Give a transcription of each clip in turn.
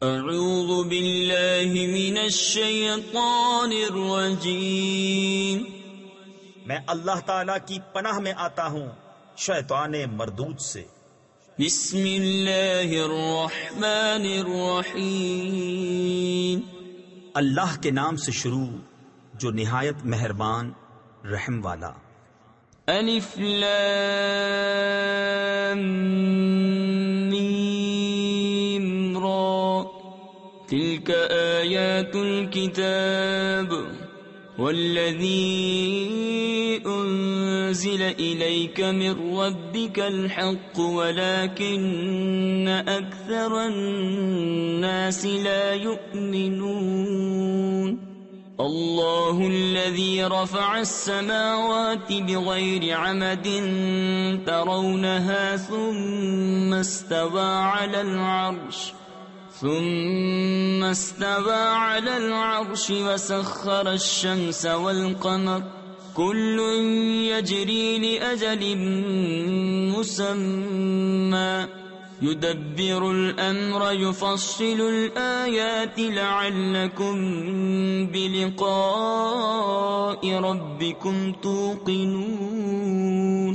اعوذ باللہ من الشیطان الرجیم، میں اللہ تعالی کی پناہ میں آتا ہوں شیطان مردود سے۔ بسم اللہ الرحمن الرحیم، اللہ کے نام سے شروع جو نہایت مہربان رحم والا۔ الف لام میم را، تلک آیات الكتاب والذی انزل الیک من ربک الحق ولکن اکثر الناس لا یؤمنون۔ اللہ الذی رفع السماوات بغیر عمد ترونها ثم استوى على العرش وسخر الشمس والقمر كل يجري لأجل مسمى يدبر الأمر يفصل الآيات لعلكم بلقاء ربكم توقنون۔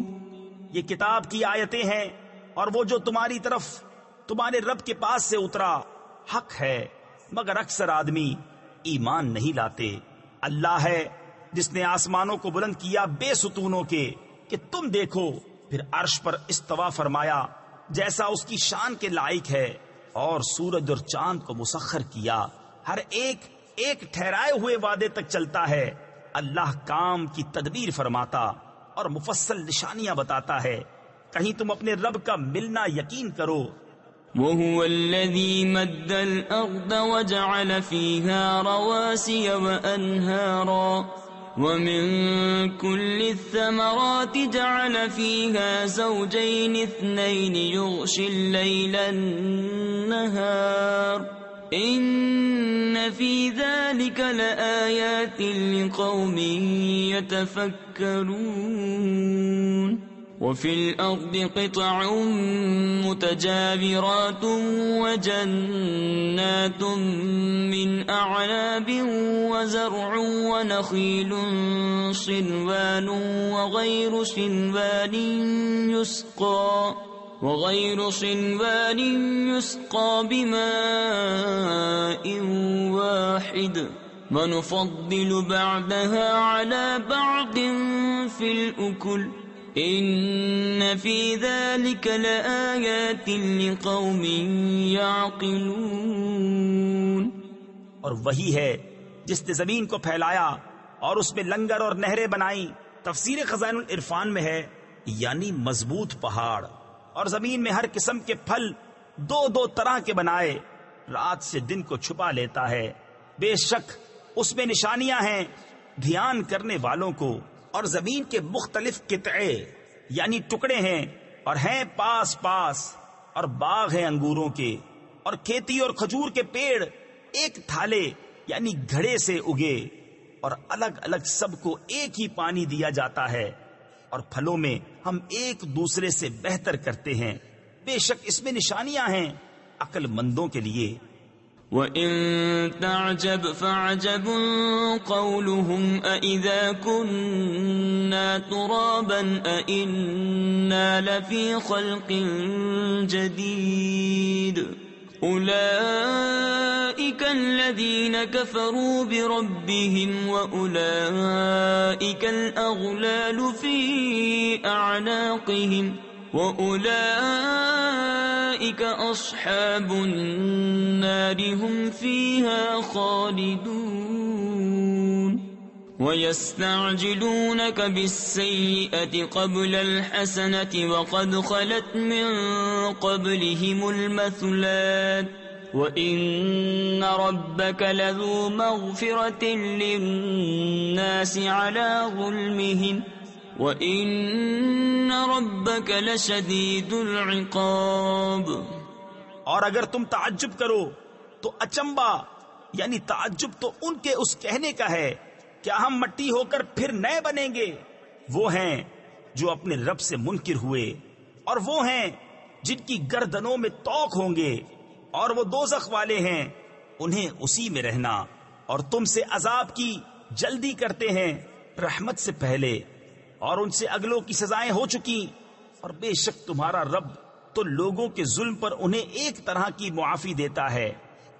یہ کتاب کی آیتیں ہیں اور وہ جو تمہاری طرف تمہارے رب کے پاس سے اترا حق ہے، مگر اکثر آدمی ایمان نہیں لاتے۔ اللہ ہے جس نے آسمانوں کو بلند کیا بے ستونوں کے کہ تم دیکھو، پھر عرش پر استوا فرمایا جیسا اس کی شان کے لائق ہے، اور سورج اور چاند کو مسخر کیا، ہر ایک ایک ٹھہرائے ہوئے وعدے تک چلتا ہے۔ اللہ کام کی تدبیر فرماتا اور مفصل نشانیاں بتاتا ہے، کہیں تم اپنے رب کا ملنا یقین کرو۔ وهو الذي مد الأرض وجعل فيها رواسي وأنهارا ومن كل الثمرات جعل فيها زوجين اثنين يغشي الليل النهار إن في ذلك لآيات لقوم يتفكرون۔ وفي الأرض قطع متجاورات وجنات من أعناب وزرع ونخيل صنوان وغير صنوان يسقى بماء واحد ونفضل بعدها على بعض في الأكل ان فی ذلک لآیات لقوم یعقلون۔ اور وہی ہے جس نے زمین کو پھیلایا اور اس میں لنگر اور نہریں بنائیں، تفسیر خزائن العرفان میں ہے یعنی مضبوط پہاڑ، اور زمین میں ہر قسم کے پھل دو دو طرح کے بنائے، رات سے دن کو چھپا لیتا ہے، بے شک اس میں نشانیاں ہیں دھیان کرنے والوں کو۔ اور زمین کے مختلف قطعے یعنی ٹکڑے ہیں، اور ہیں پاس پاس، اور باغ ہیں انگوروں کے، اور کھیتی اور کھجور کے پیڑ ایک تھالے یعنی گھڑے سے اگے، اور الگ الگ سب کو ایک ہی پانی دیا جاتا ہے، اور پھلوں میں ہم ایک دوسرے سے بہتر کرتے ہیں، بے شک اس میں نشانیاں ہیں عقل مندوں کے لیے۔ وَإِن تَعْجَبْ فَعَجَبٌ قَوْلُهُمْ أَإِذَا كُنَّا تُرَابًا أَإِنَّا لَفِي خَلْقٍ جَدِيدٍ أُولَئِكَ الَّذِينَ كَفَرُوا بِرَبِّهِمْ وَأُولَئِكَ الْأَغْلَالُ فِي أَعْنَاقِهِمْ وَأُولَئِكَ أَصْحَابُ النَّارِ هُمْ فِيهَا خَالِدُونَ۔ وَيَسْتَعْجِلُونَكَ بِالسَّيِّئَةِ قَبْلَ الْحَسَنَةِ وَقَدْ خَلَتْ مِنْ قَبْلِهِمُ الْمَثُلَاتُ وَإِنَّ رَبَّكَ لَذُو مَغْفِرَةٍ لِلنَّاسِ عَلَى ظُلْمِهِمْ وَإِنَّ رَبَّكَ لَشَدِيدُ الْعِقَابِ۔ اور اگر تم تعجب کرو تو اچنبا یعنی تعجب تو ان کے اس کہنے کا ہے کیا ہم مٹی ہو کر پھر نئے بنیں گے؟ وہ ہیں جو اپنے رب سے منکر ہوئے، اور وہ ہیں جن کی گردنوں میں طوق ہوں گے، اور وہ دوزخ والے ہیں، انہیں اسی میں رہنا، اور تم سے عذاب کی جلدی کرتے ہیں رحمت سے پہلے، اور ان سے اگلوں کی سزائیں ہو چکی، اور بے شک تمہارا رب تو لوگوں کے ظلم پر انہیں ایک طرح کی معافی دیتا ہے،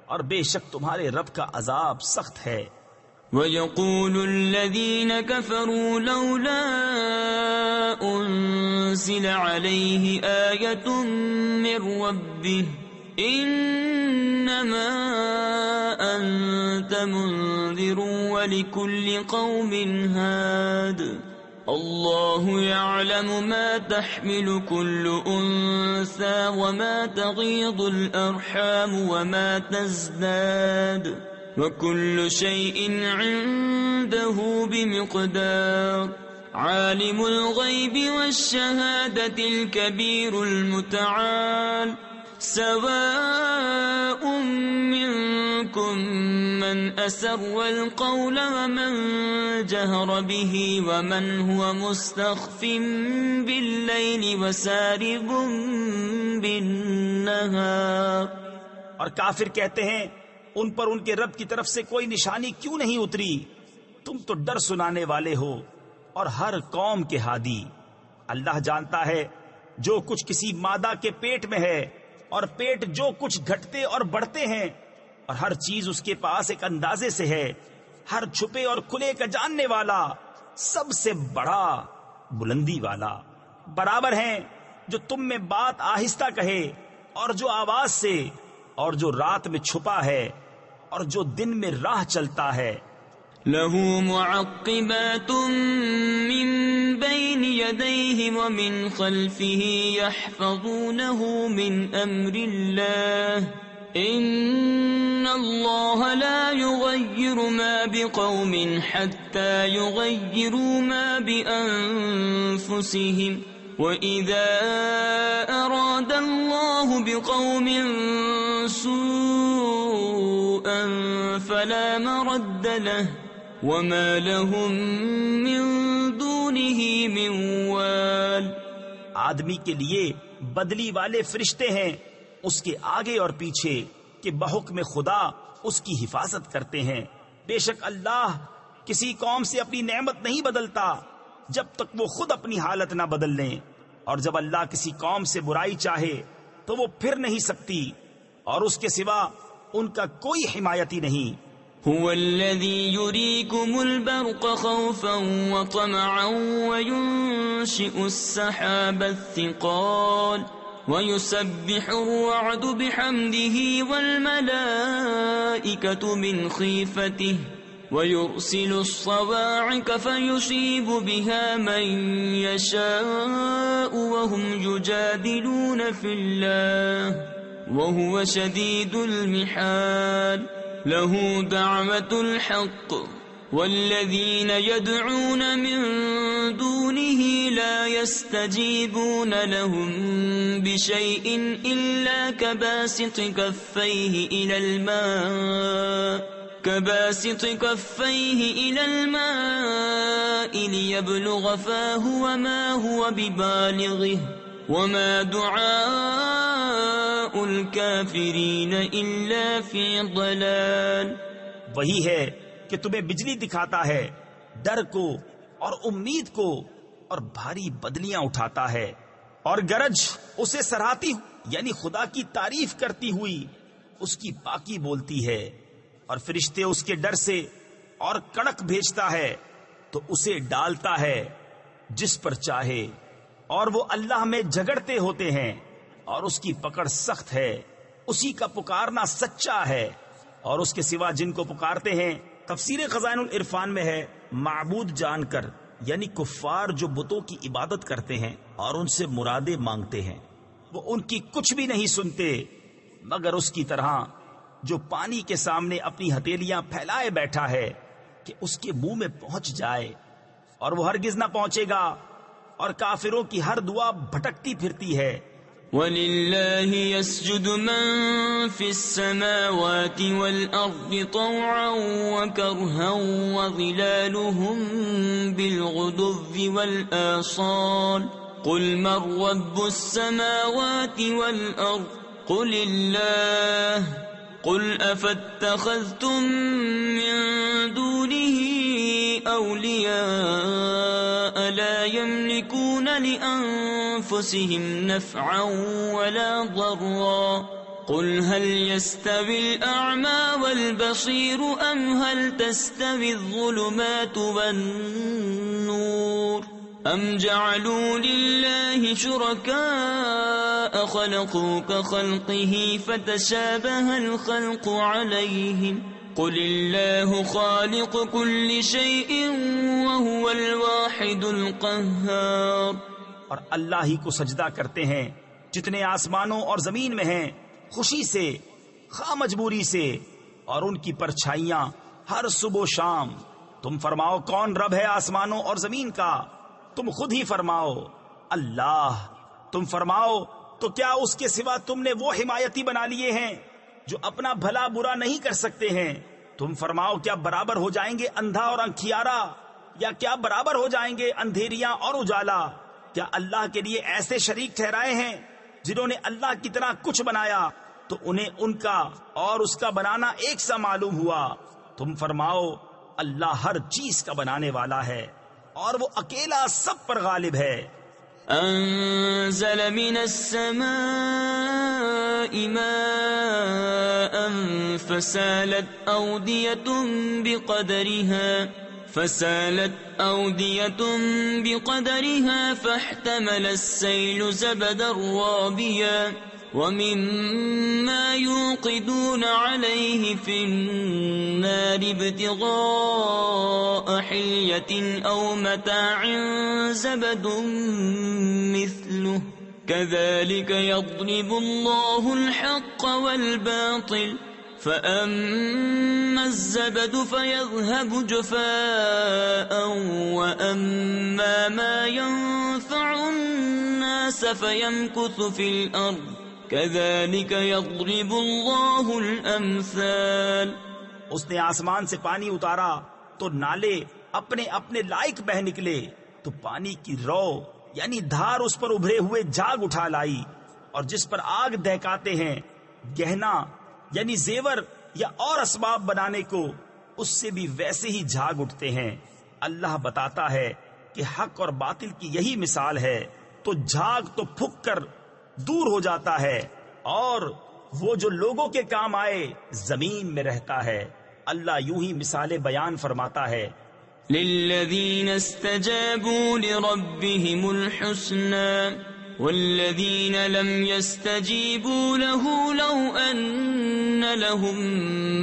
اور بے شک تمہارے رب کا عذاب سخت ہے۔ وَيَقُولُ الَّذِينَ كَفَرُوا لَوْلَا أُنزِلَ عَلَيْهِ آيَةٌ مِّن رَّبِّهِ إِنَّمَا أَنتَ مُنذِرٌ وَلِكُلِّ قَوْمٍ هَادٍ اللَّهُ يَعْلَمُ مَا تَحْمِلُ كُلُّ أُنثَىٰ وَمَا تَغِيضُ الْأَرْحَامُ وَمَا تَزْدَادُ وَكُلُّ شَيْءٍ عِندَهُ بِمِقْدَارٍ عَالِمُ الْغَيْبِ وَالشَّهَادَةِ الْكَبِيرُ الْمُتَعَالِ سَوَاءٌ مِّنكُم مَّنْ أَسَرَّ الْقَوْلَ وَمَنْ جَهَرَ بِهِ وَمَنْ هُوَ مُسْتَخْفٍ بِاللَّيْلِ وَسَارِبٌ بِالنَّهَارِ۔ اور کافر کہتے ہیں ان پر ان کے رب کی طرف سے کوئی نشانی کیوں نہیں اتری؟ تم تو ڈر سنانے والے ہو اور ہر قوم کے ہادی۔ اللہ جانتا ہے جو کچھ کسی مادہ کے پیٹ میں ہے، اور پیٹ جو کچھ گھٹتے اور بڑھتے ہیں، اور ہر چیز اس کے پاس ایک اندازے سے ہے۔ ہر چھپے اور کھلے کا جاننے والا، سب سے بڑا بلندی والا۔ برابر ہیں جو تم میں بات آہستہ کہے اور جو آواز سے، اور جو رات میں چھپا ہے اور جو دن میں راہ چلتا ہے۔ لَهُ مُعَقِّبَاتٌ مِّن بَيْنِ يَدَيْهِ وَمِنْ خَلْفِهِ يَحْفَظُونَهُ مِنْ أَمْرِ اللَّهِ إِنَّ اللَّهَ لَا يُغَيِّرُ مَا بِقَوْمٍ حَتَّى يُغَيِّرُوا مَا بِأَنفُسِهِمْ وَإِذَا أَرَادَ اللَّهُ بِقَوْمٍ سُوءًا فَلَا مَرَدَّ لَهُ وَمَا لَهُم مِّن دُونِهِ مِن وَالٍ۔ آدمی کے لیے بدلی والے فرشتے ہیں اس کے آگے اور پیچھے کہ بحکم خدا اس کی حفاظت کرتے ہیں۔ بے شک اللہ کسی قوم سے اپنی نعمت نہیں بدلتا جب تک وہ خود اپنی حالت نہ بدل لیں، اور جب اللہ کسی قوم سے برائی چاہے تو وہ پھر نہیں سکتی، اور اس کے سوا ان کا کوئی حمایتی نہیں۔ هو الذي يريكم البرق خوفا وطمعا وينشئ السحاب الثقال ويسبح الرعد بحمده والملائكة من خيفته ويرسل الصواعق فيصيب بها من يشاء وهم يجادلون في الله وهو شديد المحال له دعوة الحق والذين يدعون من دونه لا يستجيبون لهم بشيء إلا كباسط كفيه إلى الماء ليبلغ فاه وما هو ببالغه وما دعاء الكافرين إلا في ضلال۔ وہی ہے کہ تمہیں بجلی دکھاتا ہے، ڈر کو اور امید کو، اور بھاری بدلیاں اٹھاتا ہے، اور گرج اسے سراہتی یعنی خدا کی تعریف کرتی ہوئی اس کی پاکی بولتی ہے، اور فرشتے اس کے ڈر سے اور کڑک بھیجتا ہے تو اسے ڈالتا ہے جس پر چاہے، اور وہ اللہ میں جھگڑتے ہوتے ہیں اور اس کی پکڑ سخت ہے۔ اسی کا پکارنا سچا ہے، اور اس کے سوا جن کو پکارتے ہیں۔ تفسیر خزائن العرفان میں ہے معبود جان کر، یعنی کفار جو بتوں کی عبادت کرتے ہیں اور ان سے مرادیں مانگتے ہیں، وہ ان کی کچھ بھی نہیں سنتے مگر اس کی طرح جو پانی کے سامنے اپنی ہتھیلیاں پھیلائے بیٹھا ہے کہ اس کے منہ میں پہنچ جائے، اور وہ ہرگز نہ پہنچے گا، اور کافروں کی ہر دعا بھٹکتی پھرتی ہے۔ وَلِلَّهِ يَسْجُدُ مَن فِي السَّمَاوَاتِ وَالْأَرْضِ طَوْعًا وَكَرْهًا وَظِلَالُهُم بِالْغُدُوِّ وَالْآصَالِ قُلْ مَن رَّبُّ السَّمَاوَاتِ وَالْأَرْضِ قل الله قل أفاتخذتم من دونه أولياء لا يملكون لأنفسهم نفعا ولا ضرا قل هل يستوي الأعمى والبصير أم هل تستوي الظلمات والنور أم جعلوا لله شركاء خلقوا كخلقه فتشابه الخلق عليهم قل الله خالق كل شيء وهو الواحد القهار. اور اللہ ہی کو سجدہ کرتے ہیں جتنے آسمانوں اور زمین میں ہیں، خوشی سے خواہ مجبوری سے، اور ان کی پرچھائیاں ہر صبح و شام. تم فرماؤ کون رب ہے آسمانوں اور زمین کا؟ تم خود ہی فرماؤ اللہ. تم فرماؤ تو کیا اس کے سوا تم نے وہ حمایتی بنا لیے ہیں جو اپنا بھلا برا نہیں کر سکتے ہیں؟ تم فرماؤ کیا برابر ہو جائیں گے اندھا اور انکھیارا، یا کیا برابر ہو جائیں گے اندھیریاں اور اجالا؟ کیا اللہ کے لیے ایسے شریک ٹھہرائے ہیں جنہوں نے اللہ کی طرح کچھ بنایا تو انہیں ان کا اور اس کا بنانا ایک سا معلوم ہوا؟ تم فرماؤ اللہ ہر چیز کا بنانے والا ہے اور وہ اکیلا سب پر غالب ہے. انزل من السماء ماء فسالت أودية بقدرها فاحتمل السيل زبدا رابيا ومما يوقدون عليه في النار ابتغاء حلية أو متاع زبد مثله كذلك يضرب الله الحق والباطل فأما الزبد فيذهب جفاء وأما ما ينفع الناس فيمكث في الأرض كذلك يضرب الله الأمثال. اس نے آسمان سے پانی اتارا تو نالے اپنے اپنے لائق بہ نکلے، تو پانی کی رو یعنی دھار اس پر ابھرے ہوئے جاگ اٹھا لائی، اور جس پر آگ دہکاتے ہیں گہنا یعنی زیور یا اور اسباب بنانے کو، اس سے بھی ویسے ہی جھاگ اٹھتے ہیں. اللہ بتاتا ہے کہ حق اور باطل کی یہی مثال ہے، تو جھاگ تو پھک کر دور ہو جاتا ہے، اور وہ جو لوگوں کے کام آئے زمین میں رہتا ہے. اللہ یوں ہی مثالیں بیان فرماتا ہے. للذین استجابوا لربهم الحسنى والذین لم يستجیبوا له لو ان لهم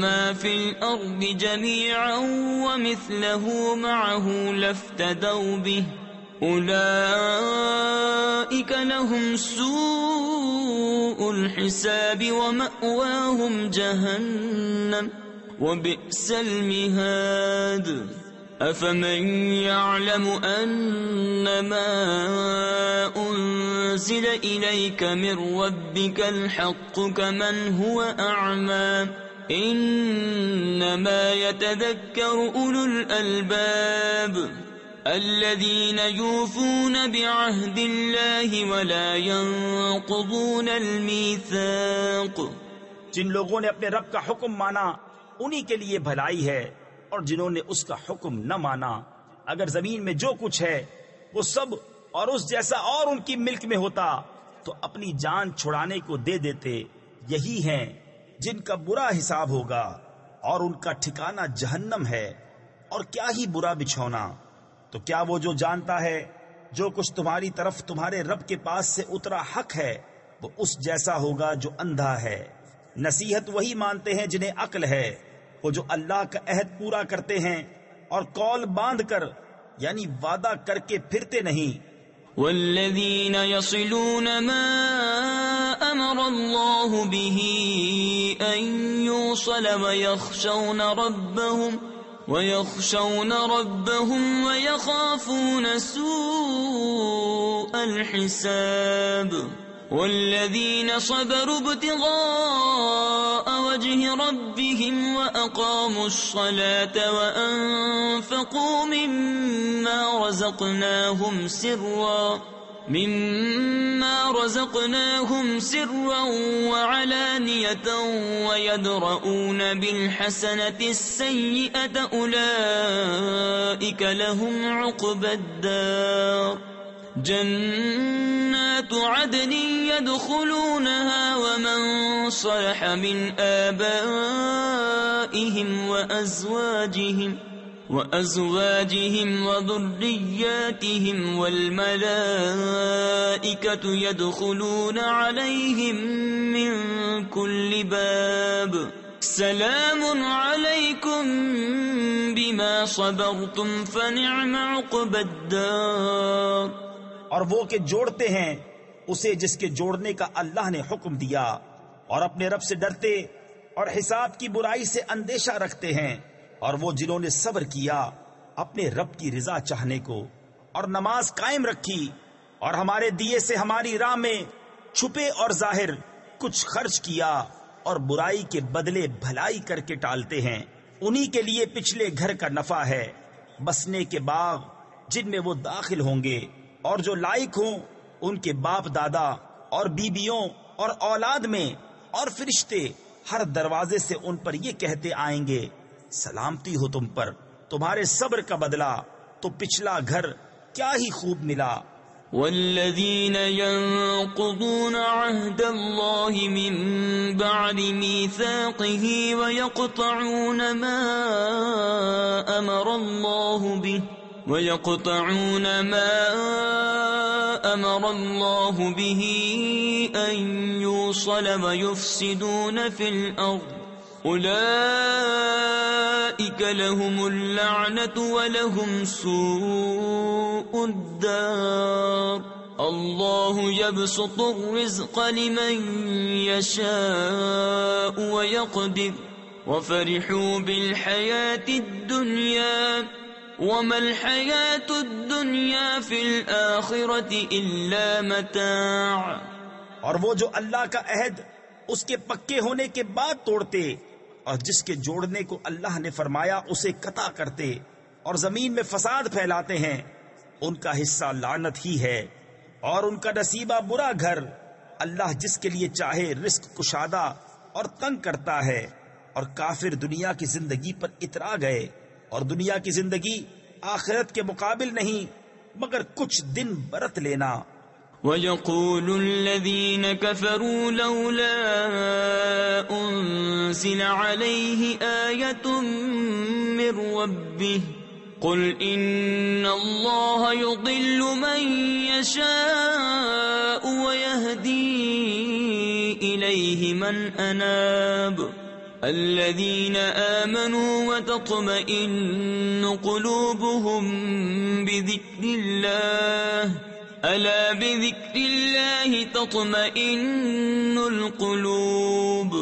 ما في الارض جميعا ومثله معه لافتدوا به اولئک لهم سوء الحساب ومأواهم جهنم وبئس المهاد. أفمن يعلم أنما أنزل إليك من ربك الحق كمن هو أعمى إنما يتذكر أولو الألباب الذين يوفون بعهد الله ولا ينقضون الميثاق. جن لوگوں نے اپنے رب کا حکم مانا انہی کے لیے بھلائی ہے، اور جنہوں نے اس کا حکم نہ مانا اگر زمین میں جو کچھ ہے وہ سب اور اس جیسا اور ان کی ملک میں ہوتا تو اپنی جان چھڑانے کو دے دیتے. یہی ہیں جن کا برا حساب ہوگا اور ان کا ٹھکانہ جہنم ہے، اور کیا ہی برا بچھونا. تو کیا وہ جو جانتا ہے جو کچھ تمہاری طرف تمہارے رب کے پاس سے اترا حق ہے وہ اس جیسا ہوگا جو اندھا ہے؟ نصیحت وہی مانتے ہیں جنہیں عقل ہے، وہ جو اللہ کا عہد پورا کرتے ہیں اور قول باندھ کر یعنی وعدہ کر کے پھرتے نہیں. والذین یصلون ما امر اللہ به ان یوصل ويخشون ربهم ويخافون سوء الحساب. والذين صبروا ابتغاء وجه ربهم وأقاموا الصلاة وأنفقوا مما رزقناهم مما رزقناهم سرا وعلانية ويدرؤون بالحسنة السيئة أولئك لهم عقبى الدار جنات عدن يدخلونها ومن صلح من آبائهم وأزواجهم وذرياتهم والملائكة يدخلون عليهم من كل باب سلام عليكم بما صبرتم فنعم عقبى الدار. اور وہ کہ جوڑتے ہیں اسے جس کے جوڑنے کا اللہ نے حکم دیا، اور اپنے رب سے ڈرتے اور حساب کی برائی سے اندیشہ رکھتے ہیں، اور وہ جنہوں نے صبر کیا اپنے رب کی رضا چاہنے کو اور نماز قائم رکھی، اور ہمارے دیے سے ہماری راہ میں چھپے اور ظاہر کچھ خرچ کیا، اور برائی کے بدلے بھلائی کر کے ٹالتے ہیں، انہی کے لیے پچھلے گھر کا نفع ہے، بسنے کے باغ جن میں وہ داخل ہوں گے، اور جو لائق ہوں ان کے باپ دادا اور بیبیوں اور اولاد میں، اور فرشتے ہر دروازے سے ان پر یہ کہتے آئیں گے سلامتی ہو تم پر، تمہارے صبر کا بدلہ تو پچھلا گھر کیا ہی خوب ملا. والذين ينقضون عهد الله من بعد ميثاقه ويقطعون ما أمر الله به أن يوصل ويفسدون في الأرض أولئك لهم اللعنة ولهم سوء الدار. الله يبسط الرزق لمن يشاء ويقدر وفرحوا بالحياة الدنيا وما الحياة الدنيا في الآخرة إلا متاع. اور وہ جو اللہ کا عہد اس کے پکے ہونے کے بعد توڑتے اور جس کے جوڑنے کو اللہ نے فرمایا اسے قطع کرتے اور زمین میں فساد پھیلاتے ہیں، ان کا حصہ لعنت ہی ہے اور ان کا نصیبہ برا گھر. اللہ جس کے لیے چاہے رزق کشادہ اور تنگ کرتا ہے، اور کافر دنیا کی زندگی پر اترا گئے، اور دنیا کی زندگی آخرت کے مقابل نہیں مگر کچھ دن برت لینا. وَيَقُولُ الَّذِينَ كَفَرُوا لَوْلَا أُنزِلَ عَلَيْهِ آيَةٌ مِّن رَّبِّهِ قُلْ إِنَّ اللَّهَ يُضِلُّ مَن يَشَاءُ وَيَهْدِي إِلَيْهِ مَنْ أَنَابَ الَّذِينَ آمَنُوا وَتَطْمَئِنُّ قُلُوبُهُم بِذِكْرِ اللَّهِ ألا بذكر الله تطمئن القلوب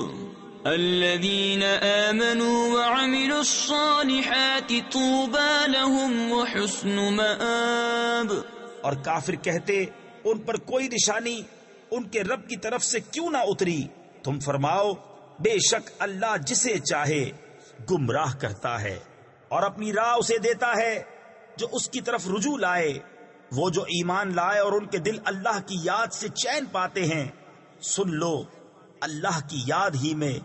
الذين آمنوا وعملوا الصالحات طوبى لهم وحسن مآب. اور کافر کہتے ان پر کوئی نشانی ان کے رب کی طرف سے کیوں نہ اتری؟ تم فرماؤ بے شک اللہ جسے چاہے گمراہ کرتا ہے اور اپنی راہ اسے دیتا ہے جو اس کی طرف رجوع لائے. وہ جو ایمان لائے اور ان کے دل اللہ کی یاد سے چین پاتے ہیں، سن لو اللہ کی یاد ہی میں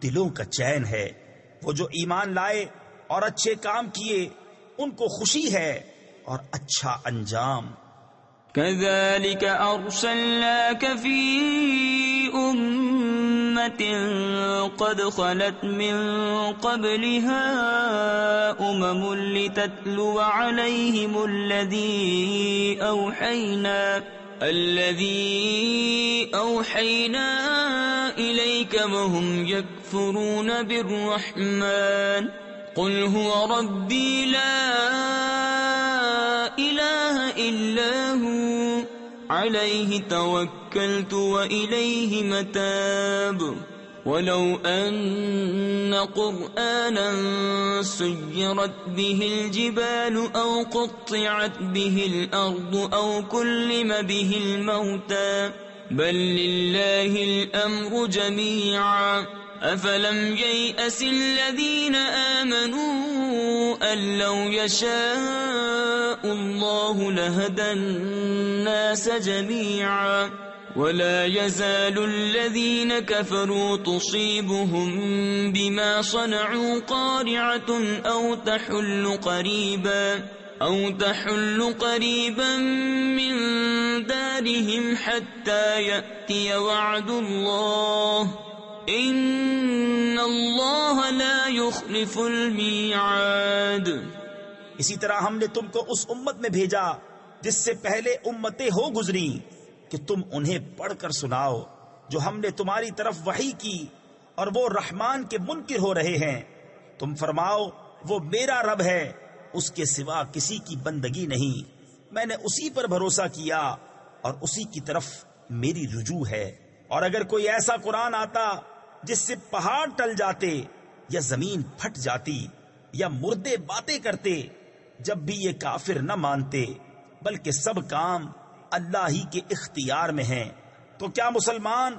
دلوں کا چین ہے. وہ جو ایمان لائے اور اچھے کام کیے ان کو خوشی ہے اور اچھا انجام. كذلك أرسلناك في أمة قد خلت من قبلها لتتلو عليهم الذي أوحينا إليك وهم يكفرون بالرحمن قل هو ربي لا إله إلا هو عليه توكلت وإليه متاب. ولو أن قرآنا سيرت به الجبال أو قطعت به الأرض أو كلم به الموتى بل لله الأمر جميعا أفلم ييأس الذين آمنوا أن لو يشاء الله لهدى الناس جميعا ولا يزال الذين كفروا تصيبهم بما صنعوا قارعة أو تحل قريبا من دارهم حتى يأتي وعد الله إن الله لا يخلف الميعاد۔ اسی طرح ہم نے تم کو اس امت میں بھیجا جس سے پہلے امتیں ہو گزری کہ تم انہیں پڑھ کر سناؤ جو ہم نے تمہاری طرف وحی کی، اور وہ رحمان کے منکر ہو رہے ہیں۔ تم فرماؤ وہ میرا رب ہے، اس کے سوا کسی کی بندگی نہیں، میں نے اسی پر بھروسہ کیا اور اسی کی طرف میری رجوع ہے۔ اور اگر کوئی ایسا قرآن آتا جس سے پہاڑ ٹل جاتے یا زمین پھٹ جاتی یا مردے باتیں کرتے، جب بھی یہ کافر نہ مانتے، بلکہ سب کام اللہ ہی کے اختیار میں ہیں، تو کیا مسلمان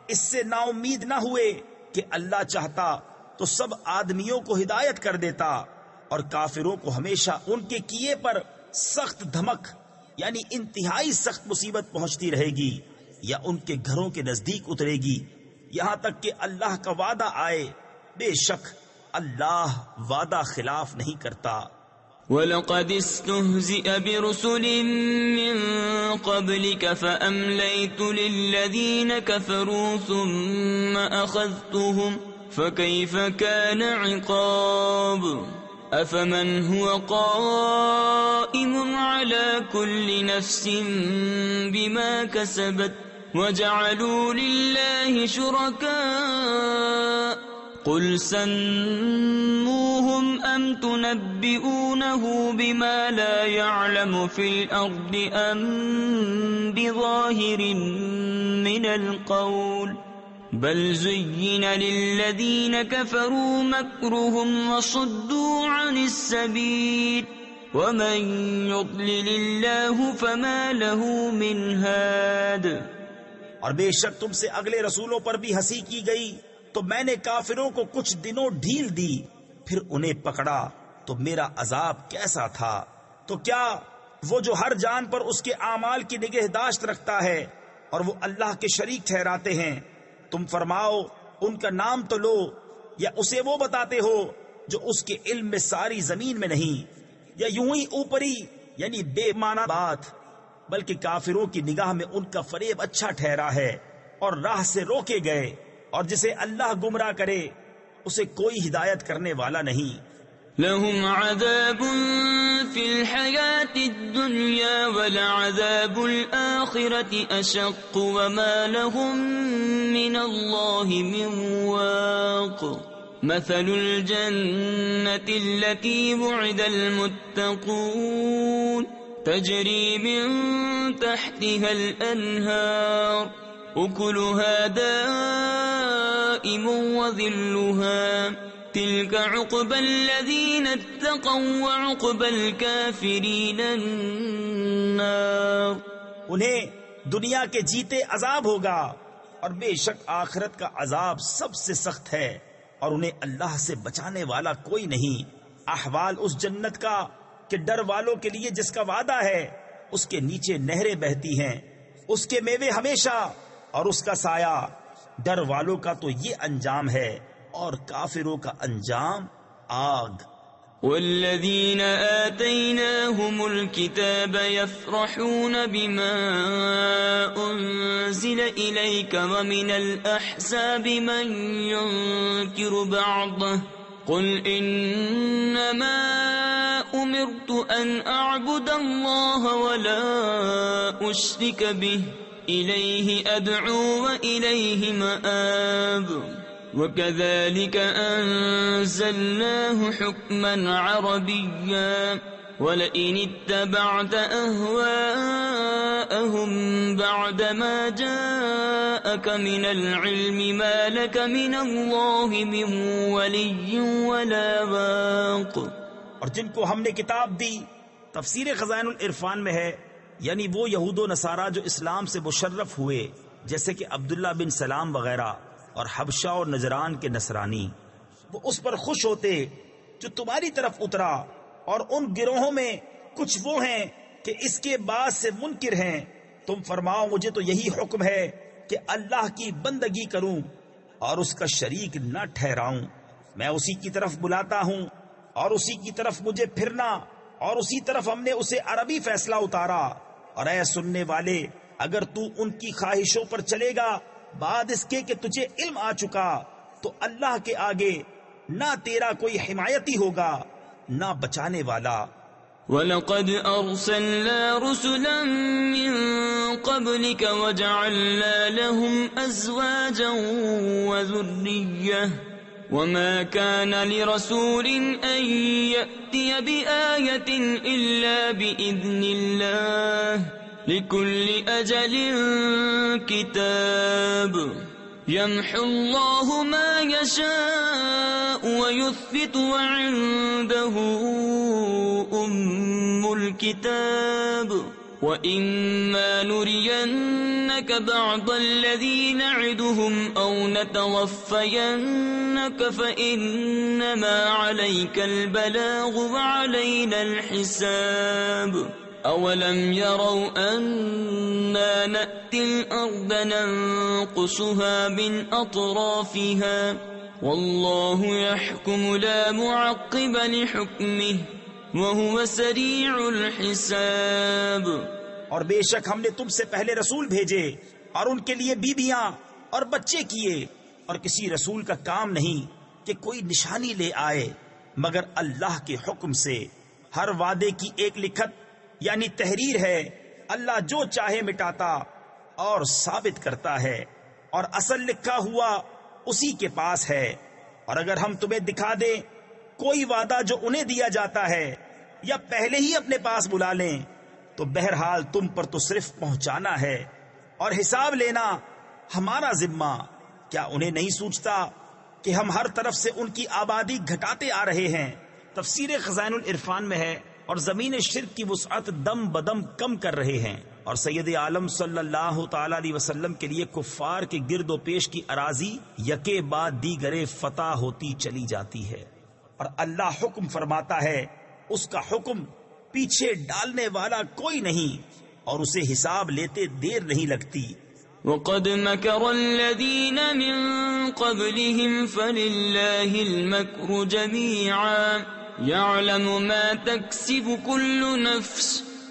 اس سے نا امید نہ ہوئے کہ اللہ چاہتا تو سب آدمیوں کو ہدایت کر دیتا، اور کافروں کو ہمیشہ ان کے کیے پر سخت دھمک یعنی انتہائی سخت مصیبت پہنچتی رہے گی یا ان کے گھروں کے نزدیک اترے گی، یہاں تک کہ اللہ کا وعدہ آئے۔ بے شک اللہ وعدہ خلاف نہیں کرتا۔ وَلَقَدِ اسْتُهْزِئَ بِرُسُلٍ مِّن قَبْلِكَ فَأَمْلَيْتُ لِلَّذِينَ كَفَرُوا ثُمَّ أَخَذْتُهُمْ فَكَيْفَ كَانَ عِقَابِ۔ أَفَمَنْ هُوَ قَائِمٌ عَلَى كُلِّ نَفْسٍ بِمَا كَسَبَتْ وَجَعَلُوا لِلَّهِ شُرَكَاءَ قُلْ سَمُّوهُمْ أَمْ تُنَبِّئُونَهُ بِمَا لَا يَعْلَمُ فِي الْأَرْضِ أَمْ بِظَاهِرٍ مِّنَ الْقَوْلِ بَلْ زُيِّنَ لِلَّذِينَ كَفَرُوا مَكْرُهُمْ وَصُدُّوا عَنِ السَّبِيلِ وَمَن يُضْلِلِ اللَّهُ فَمَا لَهُ مِنْ هَادٍ۔ اور بے شک تم سے اگلے رسولوں پر بھی ہنسی کی گئی تو میں نے کافروں کو کچھ دنوں ڈھیل دی، پھر انہیں پکڑا تو میرا عذاب کیسا تھا۔ تو کیا وہ جو ہر جان پر اس کے اعمال کی نگہداشت رکھتا ہے اور وہ اللہ کے شریک ٹھہراتے ہیں، تم فرماؤ ان کا نام تو لو، یا اسے وہ بتاتے ہو جو اس کے علم میں ساری زمین میں نہیں، یا یوں ہی اوپری یعنی بے معنی بات، بلکہ کافروں کی نگاہ میں ان کا فریب اچھا ٹھہرا ہے اور راہ سے روکے گئے، اور جسے اللہ گمراہ کرے اسے کوئی ہدایت کرنے والا نہیں۔ لهم عذاب في الحياة الدنيا ولعذاب الآخرة أشق وما لهم من الله من واق۔ مثل الجنة التي وعد المتقون تجري من تحتها الأنهار أكلها دائم وظلها تلك عقبى الذين اتقوا وعقبى الكافرين النار۔ انہیں دنیا کے جیتے عذاب ہوگا، اور بے شک آخرت کا عذاب سب سے سخت ہے، اور انہیں اللہ سے بچانے والا کوئی نہیں۔ احوال اس جنت کا کہ ڈر والوں کے لیے جس کا وعدہ ہے، اس کے نیچے نہریں بہتی ہیں، اس کے میوے ہمیشہ اور اس کا سایہ۔ ڈر والوں کا تو یہ انجام ہے، اور کافروں کا انجام آگ۔ والذین آتیناہم الکتاب یفرحون بما انزل الیک ومن الاحزاب من ینکر بعضه قل انما امرت ان اعبد اللہ ولا اشرک به الیہ ادعو والیہ مآب۔ وَكَذَلِكَ أَنزَلْنَاهُ حُكْمًا عَرَبِيًّا وَلَئِنِ اتَّبَعْتَ أَهْوَاءَهُمْ بَعْدَمَا جَاءَكَ مِنَ الْعِلْمِ مَا لَكَ مِنَ اللَّهِ مِنْ وَلِيٍّ وَلَا وَاقٍ۔ اور جن کو ہم نے کتاب دی، تفسیر خزائن العرفان میں ہے، یعنی وہ یہود و نصارہ جو اسلام سے مشرف ہوئے، جیسے کہ عبداللہ بن سلام وغیرہ، اور حبشہ اور نجران کے نصرانی، وہ اس پر خوش ہوتے جو تمہاری طرف اترا اور ان گروہوں میں کچھ وہ ہیں کہ اس کے بعد سے منکر ہیں. تم فرماؤ مجھے تو یہی حکم ہے کہ اللہ کی بندگی کروں اور اس کا شریک نہ ٹھہراؤں. میں اسی کی طرف بلاتا ہوں اور اسی کی طرف مجھے پھرنا، اور اسی طرف ہم نے اسے عربی فیصلہ اتارا. اور اے سننے والے، اگر تو ان کی خواہشوں پر چلے گا بعد اس کے کہ تجھے علم آ چکا، تو اللہ کے آگے نہ تیرا کوئی حمایتی ہوگا نہ بچانے والا. وَلَقَدْ أَرْسَلْنَا رُسُلًا مِّن قَبْلِكَ وَجَعَلْنَا لَهُمْ أَزْوَاجًا وَذُرِّيَّةً وَمَا كَانَ لِرَسُولٍ أَن يَأْتِيَ بِآيَةٍ إِلَّا بِإِذْنِ اللَّهِ لِكُلِّ أَجَلٍ كِتَابٌ يَمْحُو اللَّهُ مَا يَشَاءُ وَيُثْبِتُ وَعِندَهُ أُمُّ الْكِتَابِ وَإِمَّا نُرِيَنَّكَ بَعْضَ الَّذِي نَعِدُهُمْ أَوْ نَتَوَفَّيَنَّكَ فَإِنَّمَا عَلَيْكَ الْبَلَاغُ وَعَلَيْنَا الْحِسَابُ. أَوَلَمْ يَرَوْا أَنَّا نَأْتِي الْأَرْضَ نَنقُصُهَا مِنْ أَطْرَافِهَا وَاللَّهُ يَحْكُمُ لَا مُعَقِّبَ لِحُكْمِهِ وَهُوَ سَرِيعُ الْحِسَابِ. اور بے شک ہم نے تم سے پہلے رسول بھیجے اور ان کے لیے بیویاں اور بچے کیے، اور کسی رسول کا کام نہیں کہ کوئی نشانی لے آئے مگر اللہ کے حکم سے. ہر وعدے کی ایک لکھت یعنی تحریر ہے. اللہ جو چاہے مٹاتا اور ثابت کرتا ہے، اور اصل لکھا ہوا اسی کے پاس ہے. اور اگر ہم تمہیں دکھا دیں کوئی وعدہ جو انہیں دیا جاتا ہے یا پہلے ہی اپنے پاس بلا لیں، تو بہرحال تم پر تو صرف پہنچانا ہے اور حساب لینا ہمارا ذمہ. کیا انہیں نہیں سوچتا کہ ہم ہر طرف سے ان کی آبادی گھٹاتے آ رہے ہیں؟ تفسیر خزائن العرفان میں ہے. اور زمین شرک کی وسعت دم بدم کم کر رہے ہیں، اور سید عالم صلی اللہ تعالی علیہ وسلم کے لیے کفار کے گرد و پیش کی اراضی یکے بعد دیگرے فتح ہوتی چلی جاتی ہے. اور اللہ حکم فرماتا ہے، اس کا حکم پیچھے ڈالنے والا کوئی نہیں، اور اسے حساب لیتے دیر نہیں لگتی. وَقَدْ مَكَرَ الَّذِينَ مِن قَبْلِهِمْ فَلِلَّهِ الْمَكْرُ جَمِيعًا يَعْلَمُ مَا تَكْسِبُ كُلُّ نَفْسٍ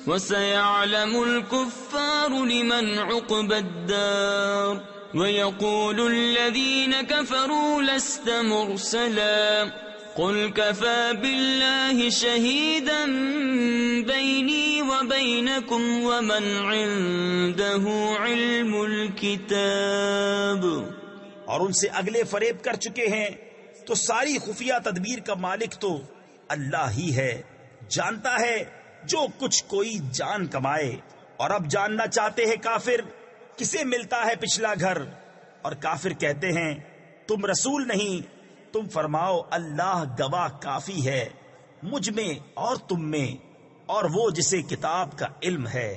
وَسَيَعْلَمُ الْكُفَّارُ لِمَنْ عُقْبَى الدَّارِ وَيَقُولُ الَّذِينَ كَفَرُوا لَسْتَ مُرْسَلًا قُلْ كَفَى بِاللَّهِ شَهِيدًا بَيْنِي وَبَيْنَكُمْ وَمَنْ عِندَهُ عِلْمُ الْكِتَابِ. اور ان سے اگلے فریب کر چکے ہیں، تو ساری خفیہ تدبیر کا مالک تو اللہ ہی ہے. جانتا ہے جو کچھ کوئی جان کمائے. اور اب جاننا چاہتے ہیں کافر کسے ملتا ہے پچھلا گھر، اور کافر کہتے ہیں تم رسول نہیں. تم فرماؤ اللہ گواہ کافی ہے مجھ میں اور تم میں، اور وہ جسے کتاب کا علم ہے.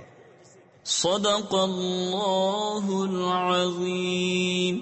صدق اللہ العظیم.